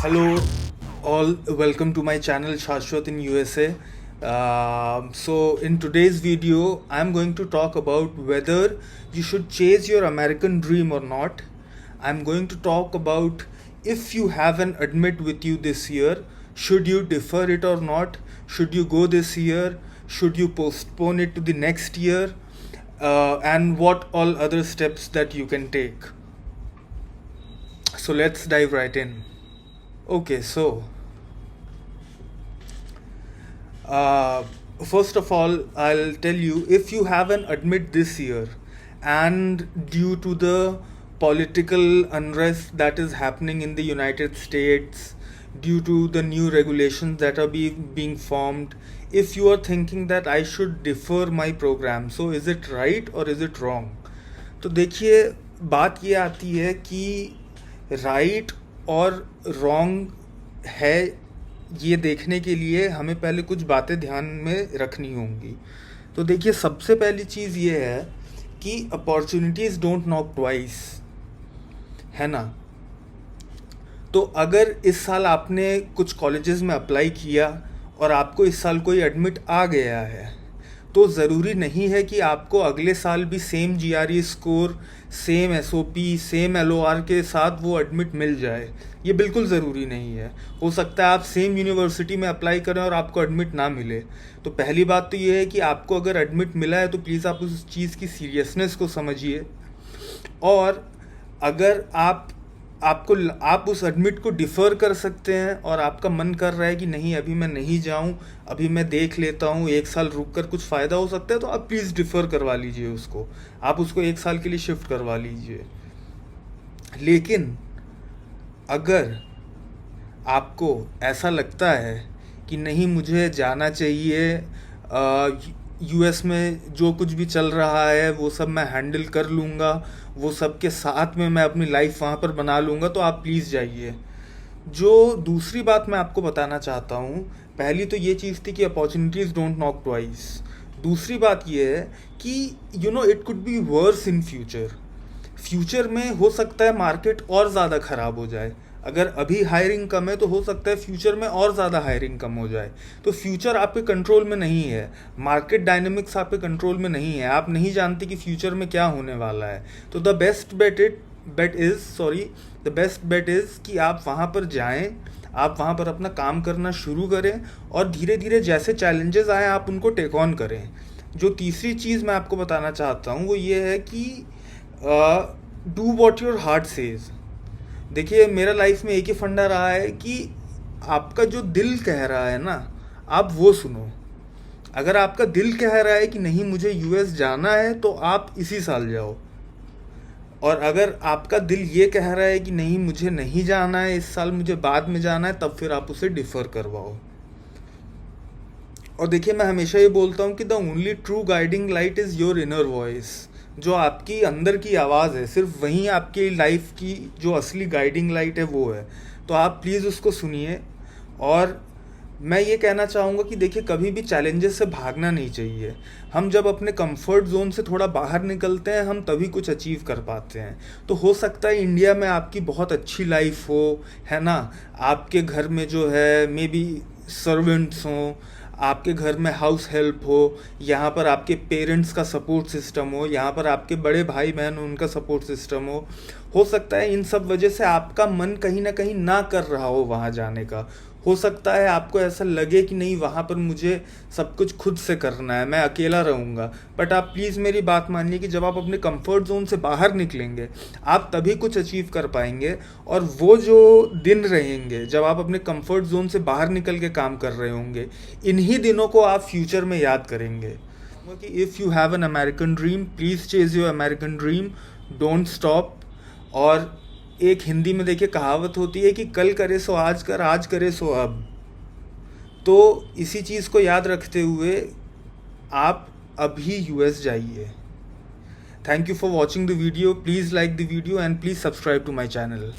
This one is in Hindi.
Hello, all. Welcome to my channel Shashwat in USA. So, in today's video, I'm going to talk about whether you should chase your American dream or not. I'm going to talk about if you have an admit with you this year, should you defer it or not? Should you go this year? Should you postpone it to the next year? And what all other steps that you can take. So, let's dive right in. Okay, so uh, first of all, I'll tell you if you have an admit this year, and due to the political unrest that is happening in the United States, due to the new regulations that are being formed, if you are thinking that I should defer my program, so is it right or is it wrong? तो देखिए, बात ये आती है कि राइट और रॉन्ग है, ये देखने के लिए हमें पहले कुछ बातें ध्यान में रखनी होंगी। तो देखिए, सबसे पहली चीज़ ये है कि अपॉर्चुनिटीज़ डोंट नॉक ट्वाइस, है ना। तो अगर इस साल आपने कुछ कॉलेजेस में अप्लाई किया और आपको इस साल कोई एडमिट आ गया है, तो ज़रूरी नहीं है कि आपको अगले साल भी same GRE score, same SOP, same LOR के साथ वो एडमिट मिल जाए। ये बिल्कुल ज़रूरी नहीं है। हो सकता है आप सेम यूनिवर्सिटी में अप्लाई करें और आपको एडमिट ना मिले। तो पहली बात तो ये है कि आपको अगर एडमिट मिला है तो प्लीज़ आप उस चीज़ की सीरियसनेस को समझिए। और अगर आप उस एडमिट को डिफ़र कर सकते हैं और आपका मन कर रहा है कि नहीं, अभी मैं नहीं जाऊं, अभी मैं देख लेता हूं, एक साल रुक कर कुछ फ़ायदा हो सकता है, तो आप प्लीज़ डिफ़र करवा लीजिए उसको। आप उसको एक साल के लिए शिफ्ट करवा लीजिए। लेकिन अगर आपको ऐसा लगता है कि नहीं, मुझे जाना चाहिए, यूएस में जो कुछ भी चल रहा है वो सब मैं हैंडल कर लूँगा, वो सब के साथ में मैं अपनी लाइफ वहाँ पर बना लूँगा, तो आप प्लीज़ जाइए। जो दूसरी बात मैं आपको बताना चाहता हूँ, पहली तो ये चीज़ थी कि अपॉर्चुनिटीज़ डोंट नॉक ट्वाइस। दूसरी बात ये है कि it could be verse in future में हो सकता है मार्केट और ज़्यादा ख़राब हो जाए। अगर अभी हायरिंग कम है तो हो सकता है फ्यूचर में और ज़्यादा हायरिंग कम हो जाए। तो फ्यूचर आपके कंट्रोल में नहीं है, मार्केट डायनेमिक्स आपके कंट्रोल में नहीं है, आप नहीं जानते कि फ्यूचर में क्या होने वाला है। तो द बेस्ट बेट इज़ कि आप वहाँ पर जाएं, आप वहाँ पर अपना काम करना शुरू करें और धीरे धीरे जैसे चैलेंजेस आए आप उनको टेक ऑन करें। जो तीसरी चीज़ मैं आपको बताना चाहता हूँ वो ये है कि do what your heart says. देखिए, मेरा लाइफ में एक ही फंडा रहा है कि आपका जो दिल कह रहा है ना, आप वो सुनो। अगर आपका दिल कह रहा है कि नहीं, मुझे यूएस जाना है, तो आप इसी साल जाओ। और अगर आपका दिल ये कह रहा है कि नहीं, मुझे नहीं जाना है इस साल, मुझे बाद में जाना है, तब फिर आप उसे डिफ़र करवाओ। और देखिए, मैं हमेशा ये बोलता हूँ कि the only true guiding light is your inner voice. जो आपकी अंदर की आवाज़ है, सिर्फ वहीं आपकी लाइफ की जो असली गाइडिंग लाइट है वो है। तो आप प्लीज़ उसको सुनिए। और मैं ये कहना चाहूँगा कि देखिए, कभी भी चैलेंजेस से भागना नहीं चाहिए। हम जब अपने कंफर्ट जोन से थोड़ा बाहर निकलते हैं, हम तभी कुछ अचीव कर पाते हैं। तो हो सकता है इंडिया में आपकी बहुत अच्छी लाइफ हो, है ना, आपके घर में जो है मे बी सर्वेंट्स हों, आपके घर में हाउस हेल्प हो, यहाँ पर आपके पेरेंट्स का सपोर्ट सिस्टम हो, यहाँ पर आपके बड़े भाई बहन उनका सपोर्ट सिस्टम हो सकता है इन सब वजह से आपका मन कहीं ना कहीं ना कर रहा हो वहाँ जाने का। हो सकता है आपको ऐसा लगे कि नहीं, वहाँ पर मुझे सब कुछ खुद से करना है, मैं अकेला रहूँगा। बट आप प्लीज़ मेरी बात मानिए कि जब आप अपने कंफर्ट जोन से बाहर निकलेंगे, आप तभी कुछ अचीव कर पाएंगे। और वो जो दिन रहेंगे जब आप अपने कंफर्ट जोन से बाहर निकल के काम कर रहे होंगे, इन्हीं दिनों को आप फ्यूचर में याद करेंगे। कि if you have an American dream, please chase your American dream, don't stop. और एक हिंदी में देखिए कहावत होती है कि कल करे सो आज कर, आज करे सो अब। तो इसी चीज़ को याद रखते हुए आप अभी यूएस जाइए। Thank you for watching the video. Please like the video and please subscribe to my channel.